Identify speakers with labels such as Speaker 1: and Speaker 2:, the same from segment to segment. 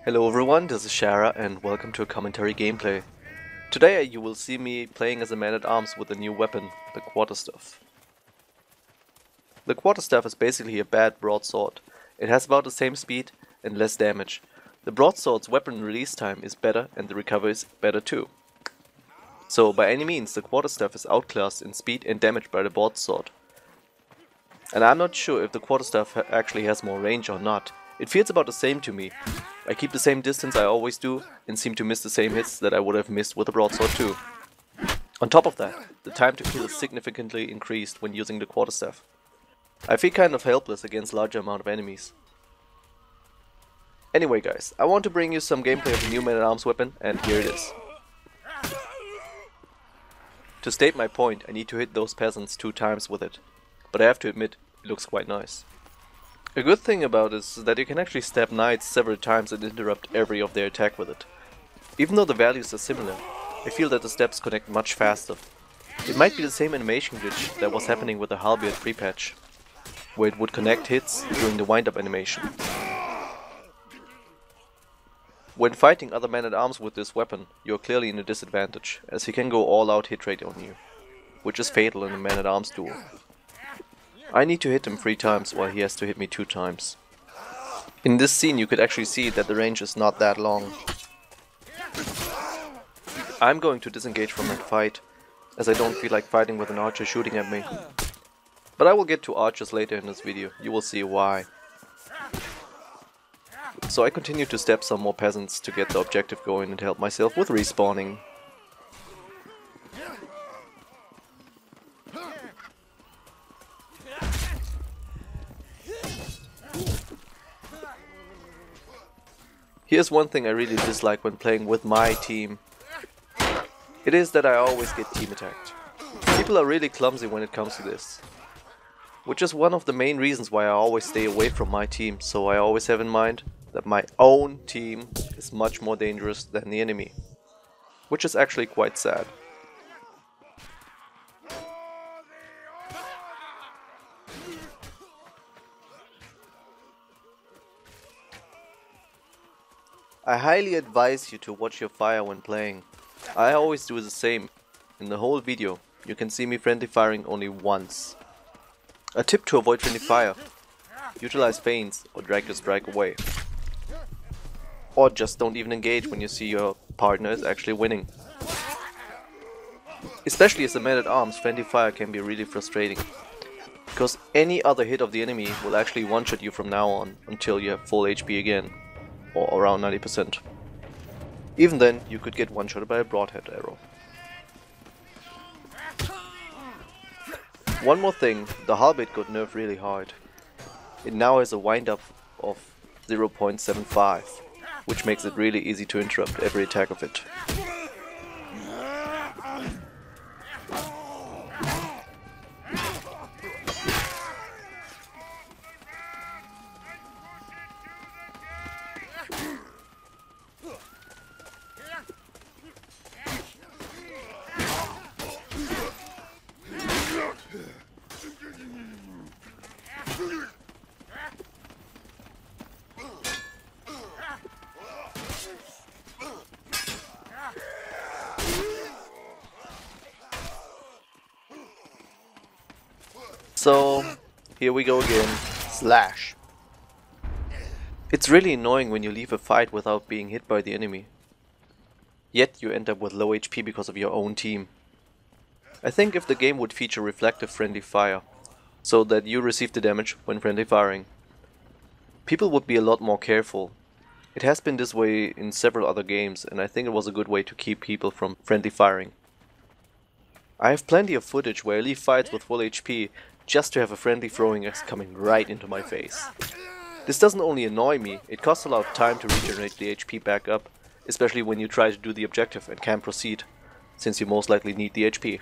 Speaker 1: Hello everyone, this is Shara and welcome to a commentary gameplay. Today you will see me playing as a man-at-arms with a new weapon, the Quarterstaff. The Quarterstaff is basically a bad broadsword. It has about the same speed and less damage. The broadsword's weapon release time is better and the recovery is better too. So by any means the Quarterstaff is outclassed in speed and damage by the broadsword. And I'm not sure if the Quarterstaff actually has more range or not. It feels about the same to me. I keep the same distance I always do and seem to miss the same hits that I would have missed with a broadsword too. On top of that, the time to kill is significantly increased when using the Quarterstaff. I feel kind of helpless against larger amount of enemies. Anyway guys, I want to bring you some gameplay of the new man-at-arms weapon and here it is. To state my point, I need to hit those peasants 2 times with it, but I have to admit, it looks quite nice. A good thing about it is that you can actually stab knights several times and interrupt every of their attack with it. Even though the values are similar, I feel that the stabs connect much faster. It might be the same animation glitch that was happening with the Halberd pre-patch, where it would connect hits during the wind-up animation. When fighting other men-at-arms with this weapon, you are clearly in a disadvantage, as he can go all-out hit rate on you, which is fatal in a man-at-arms duel. I need to hit him 3 times while he has to hit me 2 times. In this scene you could actually see that the range is not that long. I'm going to disengage from that fight, as I don't feel like fighting with an archer shooting at me. But I will get to archers later in this video, you will see why. So I continue to stab some more peasants to get the objective going and help myself with respawning. Here's one thing I really dislike when playing with my team. It is that I always get team attacked. People are really clumsy when it comes to this. Which is one of the main reasons why I always stay away from my team, so I always have in mind that my own team is much more dangerous than the enemy. Which is actually quite sad. I highly advise you to watch your fire when playing. I always do the same. In the whole video, you can see me friendly firing only once. A tip to avoid friendly fire: utilize feints or drag your strike away. Or just don't even engage when you see your partner is actually winning. Especially as a man-at-arms, friendly fire can be really frustrating, because any other hit of the enemy will actually one-shot you from now on until you have full HP again, or around 90%. Even then, you could get one-shotted by a broadhead arrow. One more thing, the Halberd got nerfed really hard. It now has a wind-up of 0.75, which makes it really easy to interrupt every attack of it. So, here we go again. Slash. It's really annoying when you leave a fight without being hit by the enemy. Yet you end up with low HP because of your own team. I think if the game would feature reflective friendly fire, so that you receive the damage when friendly firing, people would be a lot more careful. It has been this way in several other games, and I think it was a good way to keep people from friendly firing. I have plenty of footage where I leave fights with full HP just to have a friendly throwing axe coming right into my face. This doesn't only annoy me, it costs a lot of time to regenerate the HP back up, especially when you try to do the objective and can't proceed, since you most likely need the HP.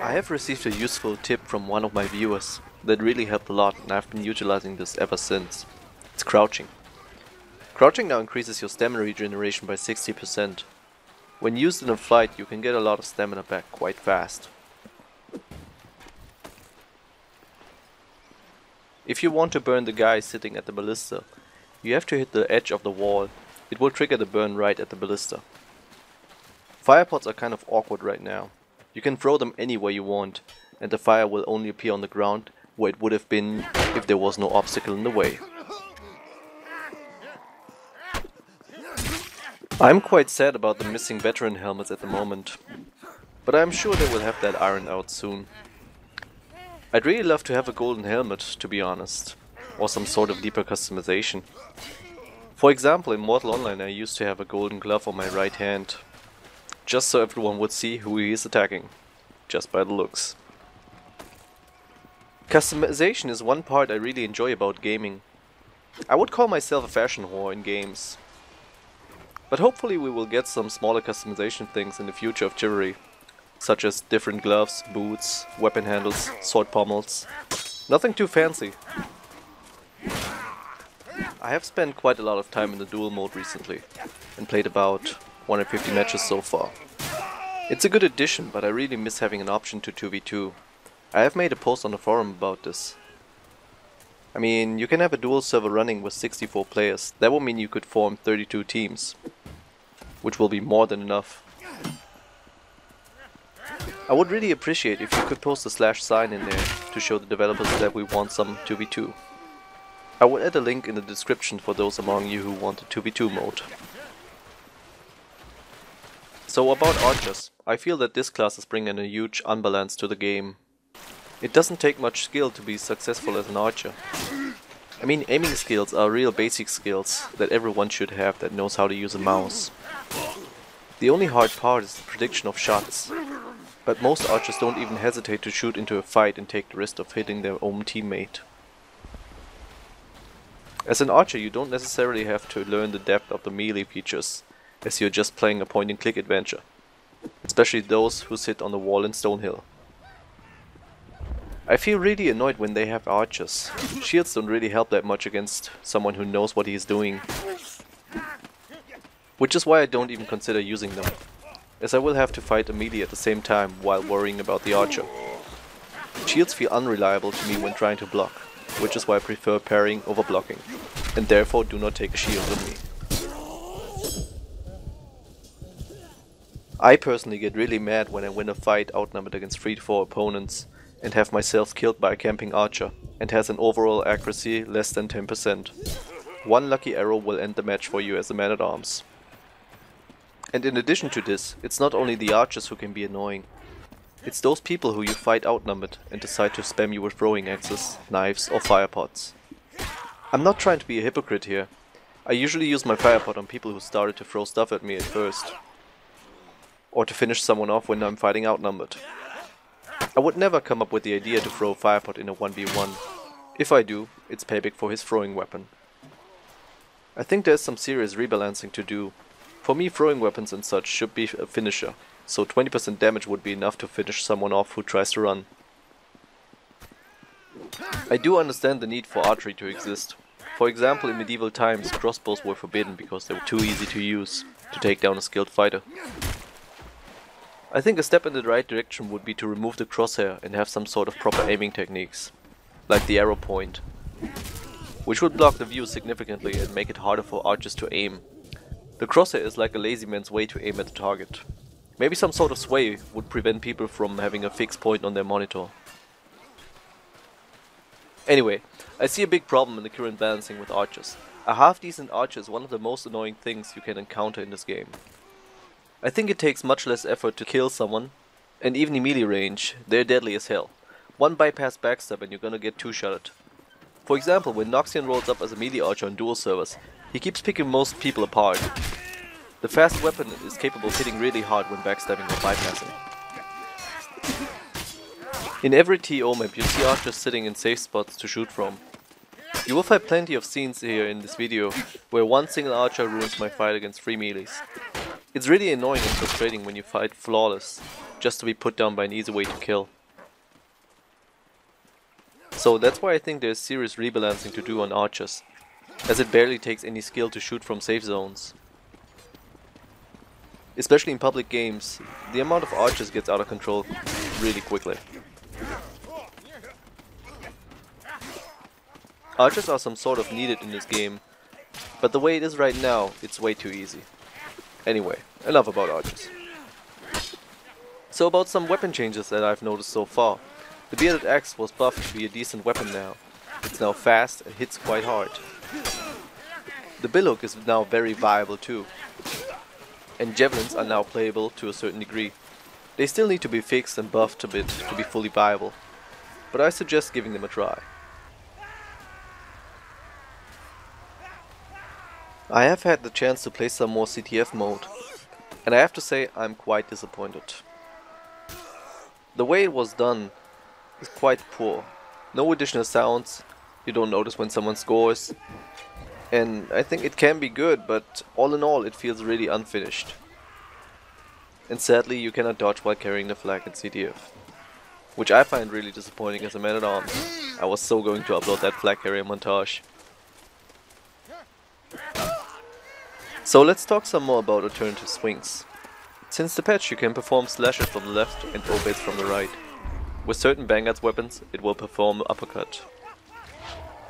Speaker 1: I have received a useful tip from one of my viewers that really helped a lot, and I've been utilizing this ever since. It's crouching. Crouching now increases your stamina regeneration by 60%. When used in a fight, you can get a lot of stamina back quite fast. If you want to burn the guy sitting at the ballista, you have to hit the edge of the wall. It will trigger the burn right at the ballista. Fire pots are kind of awkward right now. You can throw them anywhere you want, and the fire will only appear on the ground where it would have been if there was no obstacle in the way. I'm quite sad about the missing veteran helmets at the moment, but I'm sure they will have that ironed out soon. I'd really love to have a golden helmet, to be honest, or some sort of deeper customization. For example, in Mortal Online I used to have a golden glove on my right hand, just so everyone would see who he is attacking, just by the looks. Customization is one part I really enjoy about gaming. I would call myself a fashion whore in games. But hopefully we will get some smaller customization things in the future of Chivalry, such as different gloves, boots, weapon handles, sword pommels. Nothing too fancy. I have spent quite a lot of time in the Duel Mode recently, and played about 150 matches so far. It's a good addition, but I really miss having an option to 2v2. I have made a post on the forum about this. I mean, you can have a dual server running with 64 players. That would mean you could form 32 teams, which will be more than enough. I would really appreciate if you could post a /sign in there to show the developers that we want some 2v2. I will add a link in the description for those among you who want the 2v2 mode. So about archers, I feel that this class is bringing a huge unbalance to the game. It doesn't take much skill to be successful as an archer. I mean, aiming skills are real basic skills that everyone should have that knows how to use a mouse. The only hard part is the prediction of shots. But most archers don't even hesitate to shoot into a fight and take the risk of hitting their own teammate. As an archer you don't necessarily have to learn the depth of the melee features, as you're just playing a point and click adventure. Especially those who sit on the wall in Stonehill. I feel really annoyed when they have archers. Shields don't really help that much against someone who knows what he is doing. Which is why I don't even consider using them, as I will have to fight a melee at the same time while worrying about the archer. Shields feel unreliable to me when trying to block, which is why I prefer parrying over blocking, and therefore do not take a shield with me. I personally get really mad when I win a fight outnumbered against 3 to 4 opponents and have myself killed by a camping archer and has an overall accuracy less than 10%. One lucky arrow will end the match for you as a man-at-arms. And in addition to this, it's not only the archers who can be annoying. It's those people who you fight outnumbered and decide to spam you with throwing axes, knives or fire pots. I'm not trying to be a hypocrite here. I usually use my fire pot on people who started to throw stuff at me at first. Or to finish someone off when I'm fighting outnumbered. I would never come up with the idea to throw a fire pot in a 1v1. If I do, it's payback for his throwing weapon. I think there's some serious rebalancing to do. For me, throwing weapons and such should be a finisher, so 20% damage would be enough to finish someone off who tries to run. I do understand the need for archery to exist. For example, in medieval times, crossbows were forbidden because they were too easy to use to take down a skilled fighter. I think a step in the right direction would be to remove the crosshair and have some sort of proper aiming techniques, like the arrow point, which would block the view significantly and make it harder for archers to aim. The crosshair is like a lazy man's way to aim at the target. Maybe some sort of sway would prevent people from having a fixed point on their monitor. Anyway, I see a big problem in the current balancing with archers. A half-decent archer is one of the most annoying things you can encounter in this game. I think it takes much less effort to kill someone, and even in melee range, they're deadly as hell. One bypass backstab and you're gonna get two-shotted. For example, when Noxian rolls up as a melee archer on dual servers, he keeps picking most people apart. The fast weapon is capable of hitting really hard when backstabbing or bypassing. In every TO map you see archers sitting in safe spots to shoot from. You will find plenty of scenes here in this video where one single archer ruins my fight against 3 melees. It's really annoying and frustrating when you fight flawless, just to be put down by an easy way to kill. So that's why I think there's serious rebalancing to do on archers, as it barely takes any skill to shoot from safe zones. Especially in public games, the amount of archers gets out of control really quickly. Archers are some sort of needed in this game, but the way it is right now, it's way too easy. Anyway, enough about archers. So about some weapon changes that I've noticed so far. The bearded axe was buffed to be a decent weapon now. It's now fast and hits quite hard. The billock is now very viable too. And javelins are now playable to a certain degree. They still need to be fixed and buffed a bit to be fully viable, but I suggest giving them a try. I have had the chance to play some more CTF mode, and I have to say I'm quite disappointed. The way it was done is quite poor. No additional sounds, you don't notice when someone scores, and I think it can be good, but all in all it feels really unfinished. And sadly you cannot dodge while carrying the flag in CTF, which I find really disappointing as a man-at-arms. I was so going to upload that flag carrier montage. So let's talk some more about alternative swings. Since the patch you can perform slashes from the left and obeys from the right. With certain Vanguard's weapons it will perform uppercut.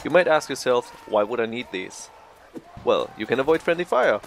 Speaker 1: You might ask yourself, why would I need these? Well, you can avoid friendly fire.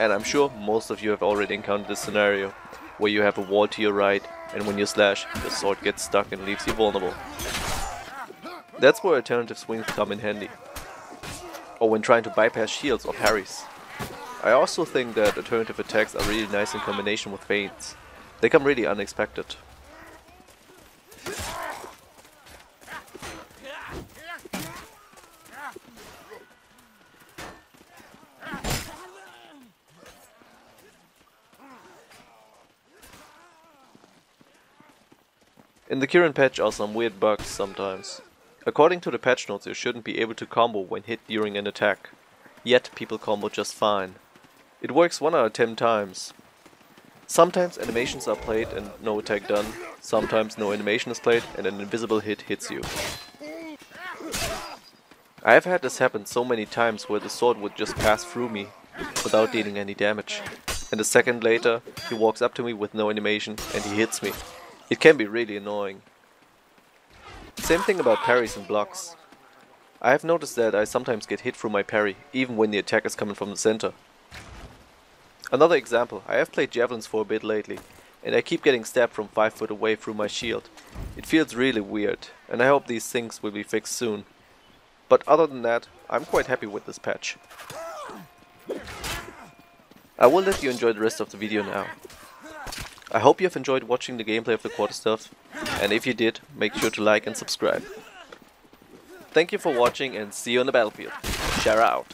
Speaker 1: And I'm sure most of you have already encountered this scenario, where you have a wall to your right and when you slash, the sword gets stuck and leaves you vulnerable. That's where alternative swings come in handy. Or when trying to bypass shields or parries. I also think that alternative attacks are really nice in combination with feints. They come really unexpected. In the current patch are some weird bugs sometimes. According to the patch notes you shouldn't be able to combo when hit during an attack. Yet people combo just fine. It works 1 out of 10 times. Sometimes animations are played and no attack done. Sometimes no animation is played and an invisible hit hits you. I have had this happen so many times where the sword would just pass through me without dealing any damage. And a second later he walks up to me with no animation and he hits me. It can be really annoying. Same thing about parries and blocks. I have noticed that I sometimes get hit through my parry, even when the attack is coming from the center. Another example, I have played javelins for a bit lately, and I keep getting stabbed from 5 foot away through my shield. It feels really weird, and I hope these things will be fixed soon. But other than that, I'm quite happy with this patch. I will let you enjoy the rest of the video now. I hope you have enjoyed watching the gameplay of the Quarterstaff, and if you did, make sure to like and subscribe. Thank you for watching and see you on the battlefield. Share out!